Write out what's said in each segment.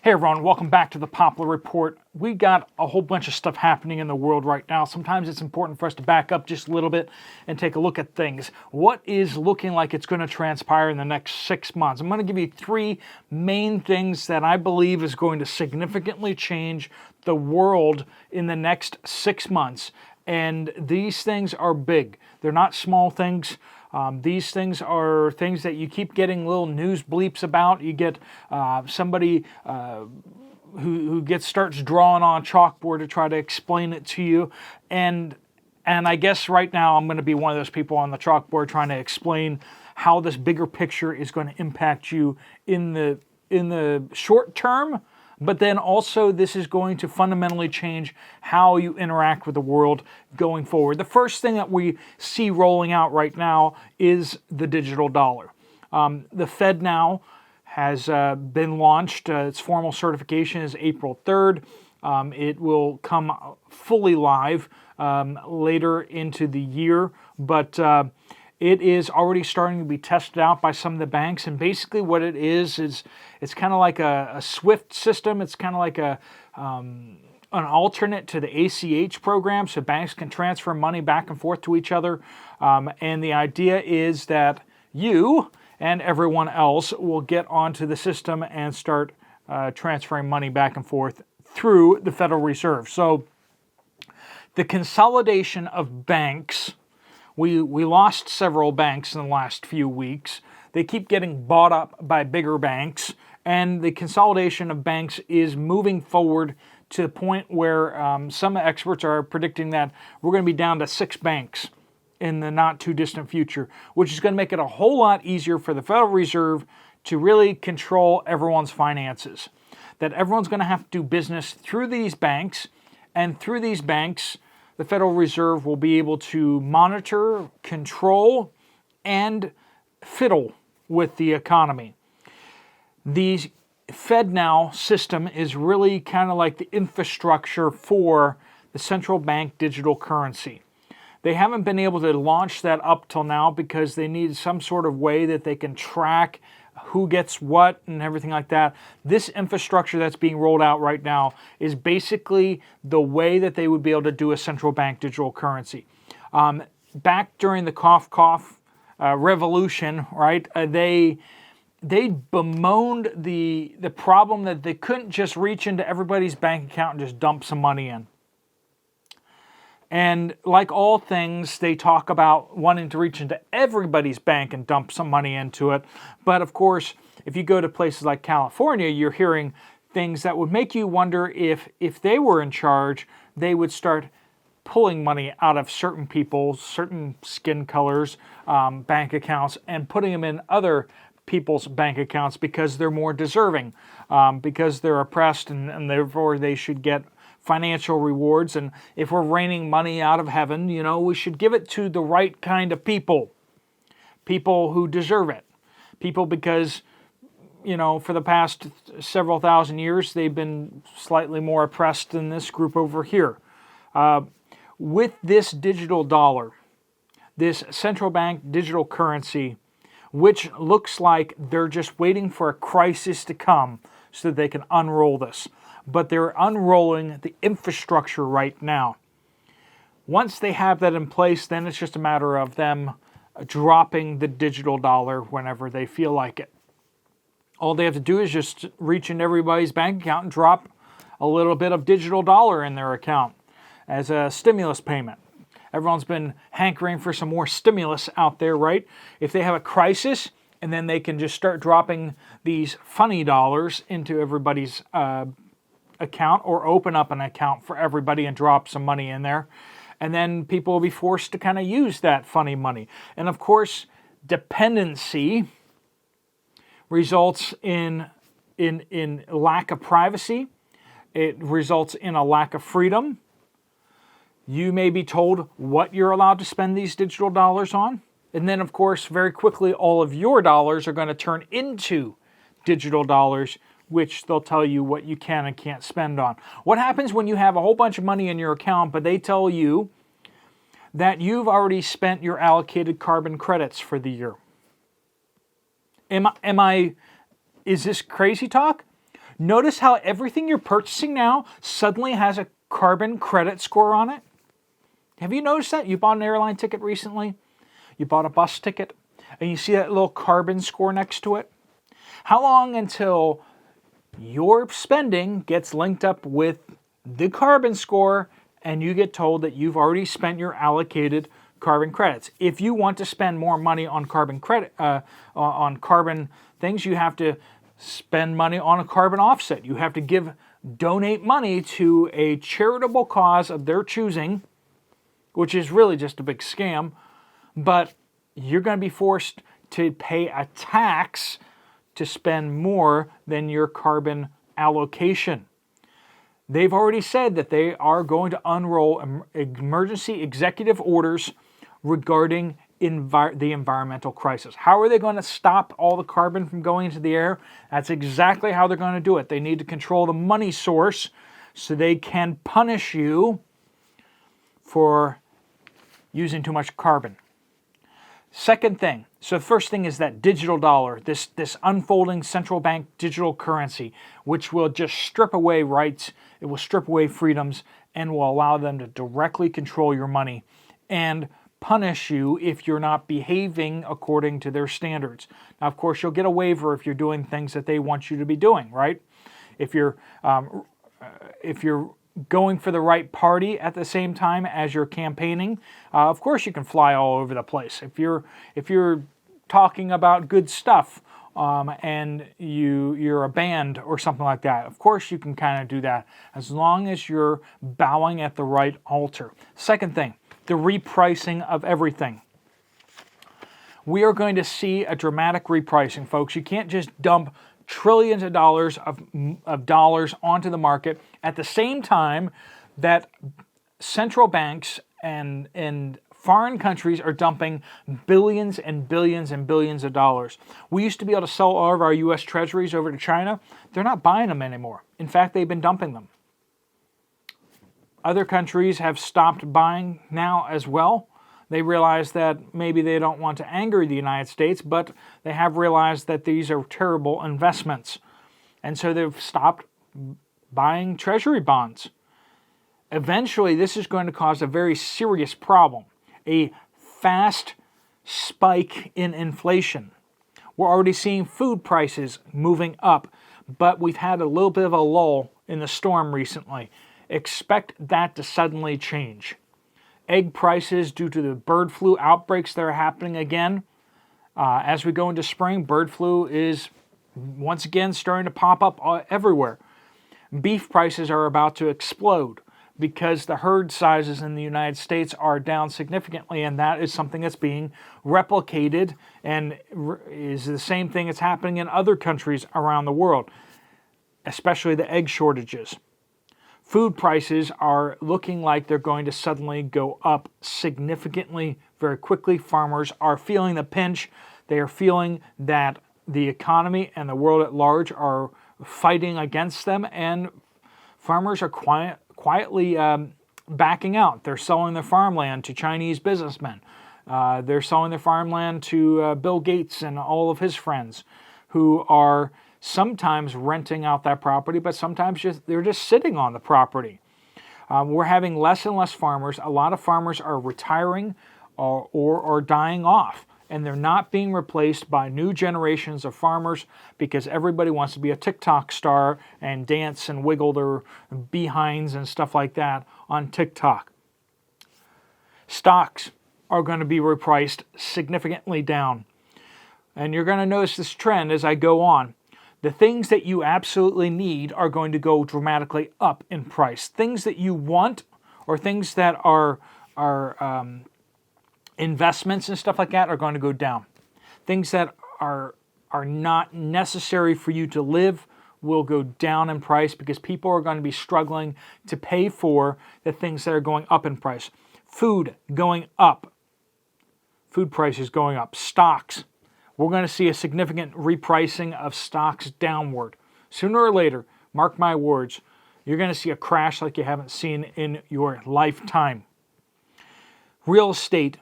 Hey everyone, welcome back to the Poplar Report. We got a whole bunch of stuff happening in the world right now. Sometimes it's important for us to back up just a little bit and take a look at things. What is looking like it's going to transpire in the next 6 months? I'm going to give you three main things that I believe is going to significantly change the world in the next 6 months. And these things are big. They're not small things. These things are things that you keep getting little news bleeps about. You get somebody who starts drawing on a chalkboard to try to explain it to you. And I guess right now I'm going to be one of those people on the chalkboard trying to explain how this bigger picture is going to impact you in the short term. But then also this is going to fundamentally change how you interact with the world going forward. The first thing that we see rolling out right now is the digital dollar. The Fed now has been launched. Its formal certification is April 3rd. It will come fully live later into the year, but it is already starting to be tested out by some of the banks, and basically what it is it's kind of like a SWIFT system. It's kind of like an alternate to the ACH program, so banks can transfer money back and forth to each other. And the idea is that you and everyone else will get onto the system and start transferring money back and forth through the Federal Reserve. So the consolidation of banks. We lost several banks in the last few weeks. They keep getting bought up by bigger banks, and the consolidation of banks is moving forward to the point where some experts are predicting that we're going to be down to 6 banks in the not too distant future, which is going to make it a whole lot easier for the Federal Reserve to really control everyone's finances. That everyone's going to have to do business through these banks, and through these banks, the Federal Reserve will be able to monitor, control, and fiddle with the economy. The FedNow system is really kind of like the infrastructure for the central bank digital currency. They haven't been able to launch that up till now because they need some sort of way that they can track who gets what and everything like that. This infrastructure that's being rolled out right now is basically the way that they would be able to do a central bank digital currency. Back during the cough revolution, right? They bemoaned the problem that they couldn't just reach into everybody's bank account and just dump some money in. And like all things, they talk about wanting to reach into everybody's bank and dump some money into it. But of course, if you go to places like California, you're hearing things that would make you wonder if they were in charge, they would start pulling money out of certain people's, certain skin colors, bank accounts, and putting them in other people's bank accounts because they're more deserving, because they're oppressed and therefore they should get financial rewards. And if we're raining money out of heaven, we should give it to the right kind of people who deserve it. People because, for the past several thousand years, they've been slightly more oppressed than this group over here. With this digital dollar, this central bank digital currency, which looks like they're just waiting for a crisis to come so that they can unroll this. But they're unrolling the infrastructure right now. Once they have that in place, then it's just a matter of them dropping the digital dollar whenever they feel like it. All they have to do is just reach into everybody's bank account and drop a little bit of digital dollar in their account as a stimulus payment. Everyone's been hankering for some more stimulus out there, right? If they have a crisis, and then they can just start dropping these funny dollars into everybody's account, or open up an account for everybody and drop some money in there. And then people will be forced to kind of use that funny money. And of course, dependency results in lack of privacy. It results in a lack of freedom. You may be told what you're allowed to spend these digital dollars on. And then, of course, very quickly, all of your dollars are going to turn into digital dollars, which they'll tell you what you can and can't spend on. What happens when you have a whole bunch of money in your account, but they tell you that you've already spent your allocated carbon credits for the year? Is this crazy talk? Notice how everything you're purchasing now suddenly has a carbon credit score on it? Have you noticed that? You bought an airline ticket recently? You bought a bus ticket? And you see that little carbon score next to it? How long until your spending gets linked up with the carbon score and you get told that you've already spent your allocated carbon credits? If you want to spend more money on carbon credit, on carbon things, you have to spend money on a carbon offset. You have to donate money to a charitable cause of their choosing, which is really just a big scam. But you're going to be forced to pay a tax to spend more than your carbon allocation. They've already said that they are going to unroll emergency executive orders regarding the environmental crisis. How are they going to stop all the carbon from going into the air? That's exactly how they're going to do it. They need to control the money source so they can punish you for using too much carbon. Second thing, so the first thing is that digital dollar, this unfolding central bank digital currency, which will just strip away rights, it will strip away freedoms, and will allow them to directly control your money and punish you if you're not behaving according to their standards. Now, of course, you'll get a waiver if you're doing things that they want you to be doing, right? If you're going for the right party at the same time as you're campaigning, of course you can fly all over the place. If you're talking about good stuff and you're a band or something like that, of course you can kind of do that as long as you're bowing at the right altar. Second thing, the repricing of everything. We are going to see a dramatic repricing, folks. You can't just dump trillions of dollars onto the market at the same time that central banks and foreign countries are dumping billions and billions and billions of dollars. We used to be able to sell all of our U.S. treasuries over to China. They're not buying them anymore. In fact, they've been dumping them. Other countries have stopped buying now as well. They realize that maybe they don't want to anger the United States, but they have realized that these are terrible investments. And so they've stopped buying treasury bonds. Eventually, this is going to cause a very serious problem, a fast spike in inflation. We're already seeing food prices moving up, but we've had a little bit of a lull in the storm recently. Expect that to suddenly change. Egg prices, due to the bird flu outbreaks that are happening again. As we go into spring, bird flu is once again starting to pop up everywhere. Beef prices are about to explode because the herd sizes in the United States are down significantly, and that is something that's being replicated and is the same thing that's happening in other countries around the world, especially the egg shortages. Food prices are looking like they're going to suddenly go up significantly very quickly. Farmers are feeling the pinch. They are feeling that the economy and the world at large are fighting against them, and farmers are quietly backing out. They're selling their farmland to Chinese businessmen. They're selling their farmland to Bill Gates and all of his friends, who are sometimes renting out that property, but sometimes they're just sitting on the property. We're having less and less farmers. A lot of farmers are retiring or dying off, and they're not being replaced by new generations of farmers because everybody wants to be a TikTok star and dance and wiggle their behinds and stuff like that on TikTok. Stocks are going to be repriced significantly down. And you're going to notice this trend as I go on. The things that you absolutely need are going to go dramatically up in price. Things that you want or things that are investments and stuff like that are going to go down. Things that are not necessary for you to live will go down in price because people are going to be struggling to pay for the things that are going up in price. Food going up. Food prices going up. Stocks. We're going to see a significant repricing of stocks downward. Sooner or later, mark my words, you're going to see a crash like you haven't seen in your lifetime. Real estate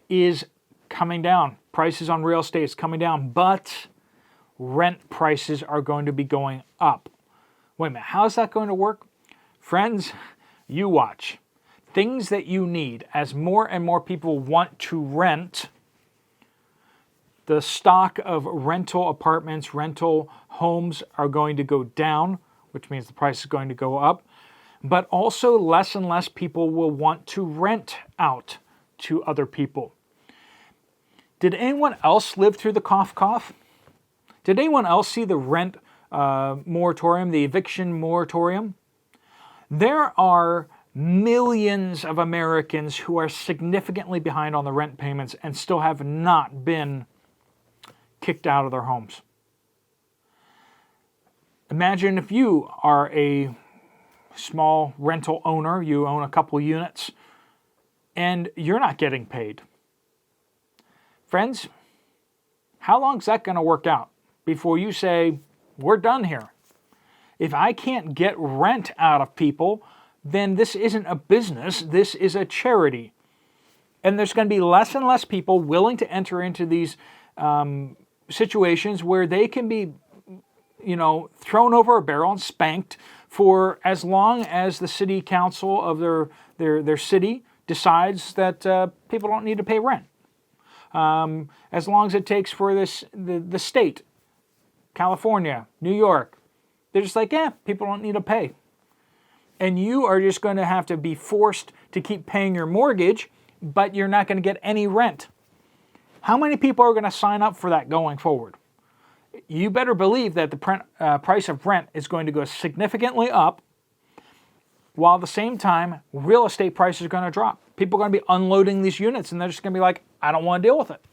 is coming down. Prices on real estate is coming down, but rent prices are going to be going up. Wait a minute, how's that going to work? Friends, you watch. Things that you need, as more and more people want to rent, the stock of rental apartments, rental homes are going to go down, which means the price is going to go up. But also less and less people will want to rent out to other people. Did anyone else live through the cough? Did anyone else see the rent moratorium, the eviction moratorium? There are millions of Americans who are significantly behind on the rent payments and still have not been kicked out of their homes. Imagine if you are a small rental owner, you own a couple units, and you're not getting paid. Friends, how long is that going to work out before you say, we're done here? If I can't get rent out of people, then this isn't a business, this is a charity. And there's going to be less and less people willing to enter into these situations where they can be, thrown over a barrel and spanked for as long as the city council of their city decides that people don't need to pay rent. As long as it takes for the state, California, New York, they're just like, people don't need to pay. And you are just going to have to be forced to keep paying your mortgage, but you're not going to get any rent. How many people are going to sign up for that going forward? You better believe that the price of rent is going to go significantly up, while at the same time, real estate prices are going to drop. People are going to be unloading these units, and they're just going to be like, I don't want to deal with it.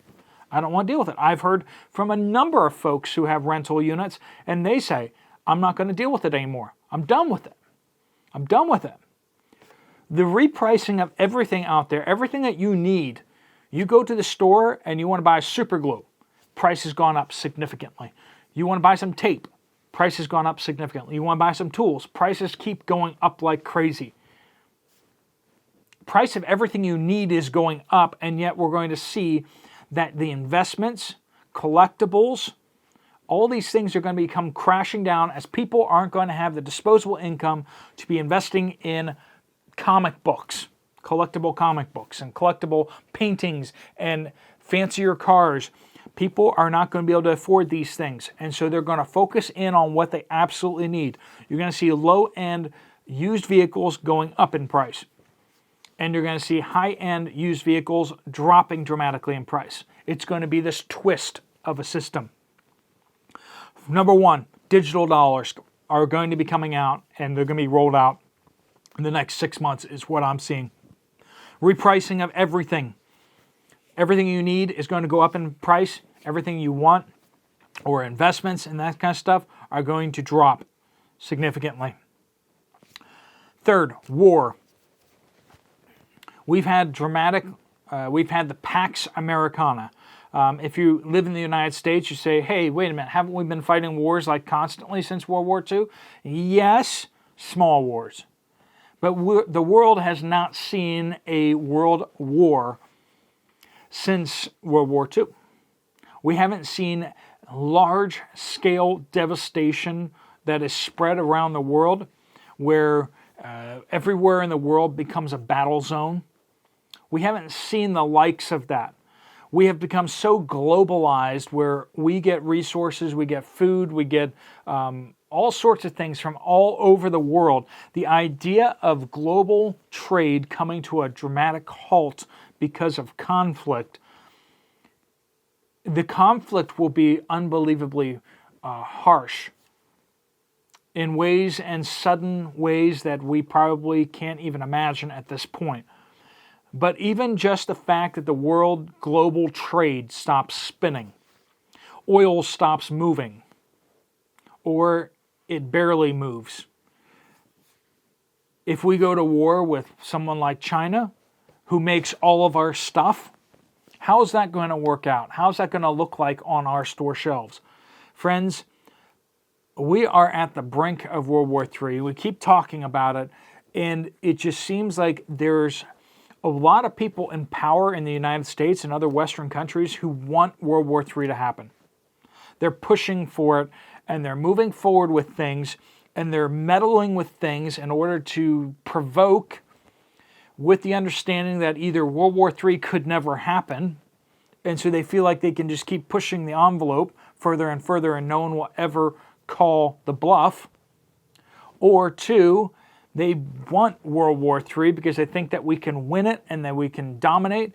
I don't want to deal with it. I've heard from a number of folks who have rental units, and they say, I'm not going to deal with it anymore. I'm done with it. I'm done with it. The repricing of everything out there, everything that you need, you go to the store and you want to buy super glue. Price has gone up significantly. You want to buy some tape. Price has gone up significantly. You want to buy some tools. Prices keep going up like crazy. Price of everything you need is going up, and yet we're going to see that the investments, collectibles, all these things are going to become crashing down as people aren't going to have the disposable income to be investing in comic books, collectible comic books and collectible paintings and fancier cars. People are not going to be able to afford these things, and so they're going to focus in on what they absolutely need. You're going to see low-end used vehicles going up in price, and you're going to see high-end used vehicles dropping dramatically in price. It's going to be this twist of a system. Number one, digital dollars are going to be coming out, and they're going to be rolled out in the next 6 months is what I'm seeing. Repricing of everything. Everything you need is going to go up in price. Everything you want or investments and that kind of stuff are going to drop significantly. Third, war. We've had the Pax Americana. If you live in the United States, you say, hey, wait a minute, haven't we been fighting wars like constantly since World War II? Yes, small wars. But the world has not seen a world war since World War II. We haven't seen large-scale devastation that is spread around the world where everywhere in the world becomes a battle zone. We haven't seen the likes of that. We have become so globalized where we get resources, we get food, we get all sorts of things from all over the world. The idea of global trade coming to a dramatic halt because of conflict, the conflict will be unbelievably harsh in ways and sudden ways that we probably can't even imagine at this point. But even just the fact that the world global trade stops spinning, oil stops moving, or it barely moves. If we go to war with someone like China, who makes all of our stuff, how's that going to work out? How's that going to look like on our store shelves? Friends, we are at the brink of World War III. We keep talking about it, and it just seems like there's a lot of people in power in the United States and other Western countries who want World War III to happen. They're pushing for it, and they're moving forward with things, and they're meddling with things in order to provoke, with the understanding that either World War III could never happen, and so they feel like they can just keep pushing the envelope further and further and no one will ever call the bluff. Or two, they want World War III because they think that we can win it and that we can dominate.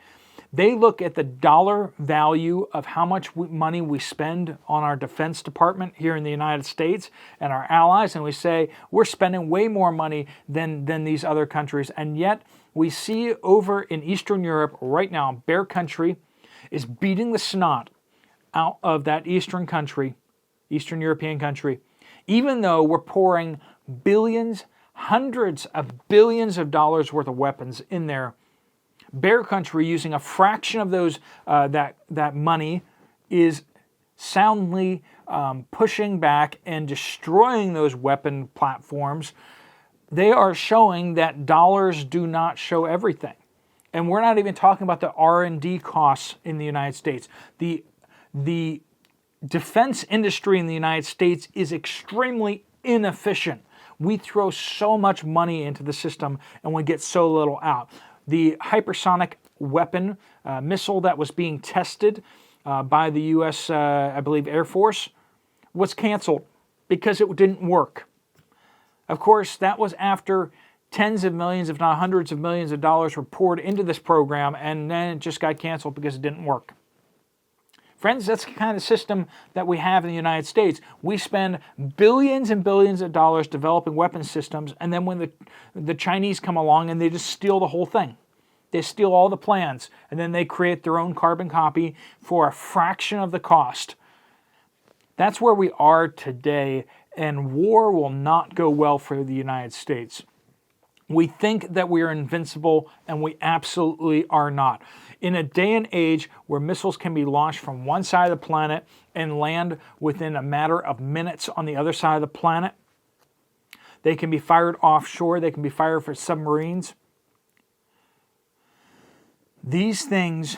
They look at the dollar value of how much money we spend on our Defense Department here in the United States and our allies, and we say we're spending way more money than these other countries. And yet we see over in Eastern Europe right now, Bear Country is beating the snot out of that Eastern European country, even though we're pouring billions, hundreds of billions of dollars worth of weapons in there. Bear Country, using a fraction of those that money, is soundly pushing back and destroying those weapon platforms. They are showing that dollars do not show everything. And we're not even talking about the R&D costs in the United States. The defense industry in the United States is extremely inefficient. We throw so much money into the system and we get so little out. The hypersonic weapon missile that was being tested by the U.S., I believe, Air Force was canceled because it didn't work. Of course, that was after tens of millions, if not hundreds of millions of dollars were poured into this program, and then it just got canceled because it didn't work. Friends, that's the kind of system that we have in the United States. We spend billions and billions of dollars developing weapon systems, and then when the Chinese come along and they just steal the whole thing. They steal all the plans, and then they create their own carbon copy for a fraction of the cost. That's where we are today, and war will not go well for the United States. We think that we are invincible, and we absolutely are not. In a day and age where missiles can be launched from one side of the planet and land within a matter of minutes on the other side of the planet, they can be fired offshore, they can be fired for submarines. These things,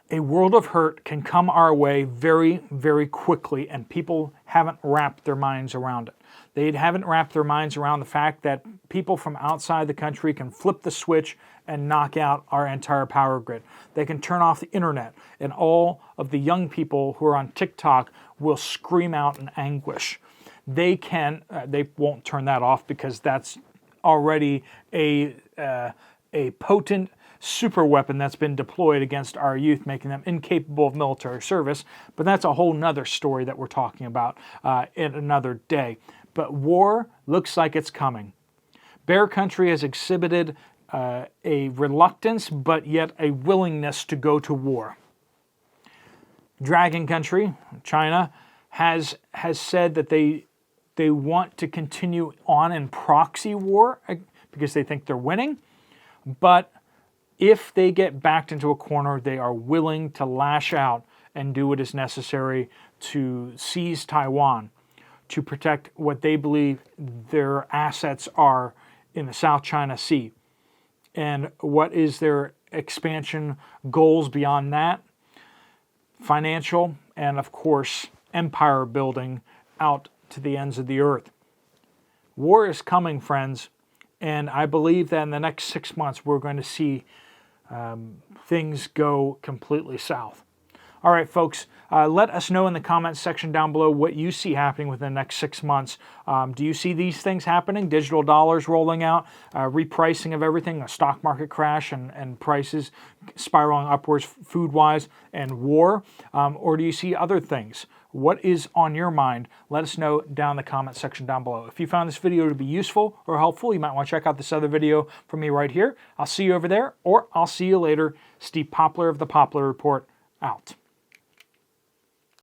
a world of hurt can come our way very, very quickly, and people haven't wrapped their minds around it. They haven't wrapped their minds around the fact that people from outside the country can flip the switch and knock out our entire power grid. They can turn off the internet, and all of the young people who are on TikTok will scream out in anguish. They won't turn that off because that's already a potent super weapon that's been deployed against our youth, making them incapable of military service. But that's a whole nother story that we're talking about in another day. But war looks like it's coming. Bear Country has exhibited a reluctance, but yet a willingness to go to war. Dragon Country, China, has said that they want to continue on in proxy war because they think they're winning. But if they get backed into a corner, they are willing to lash out and do what is necessary to seize Taiwan, to protect what they believe their assets are in the South China Sea. And what is their expansion goals beyond that? Financial and, of course, empire building out to the ends of the earth. War is coming, friends, and I believe that in the next 6 months we're going to see things go completely south. All right, folks, let us know in the comments section down below what you see happening within the next 6 months. Do you see these things happening? Digital dollars rolling out, repricing of everything, a stock market crash and prices spiraling upwards food-wise, and war? Or do you see other things? What is on your mind? Let us know down in the comment section down below. If you found this video to be useful or helpful, you might want to check out this other video from me right here. I'll see you over there, or I'll see you later. Steve Poplar of the Poplar Report, out.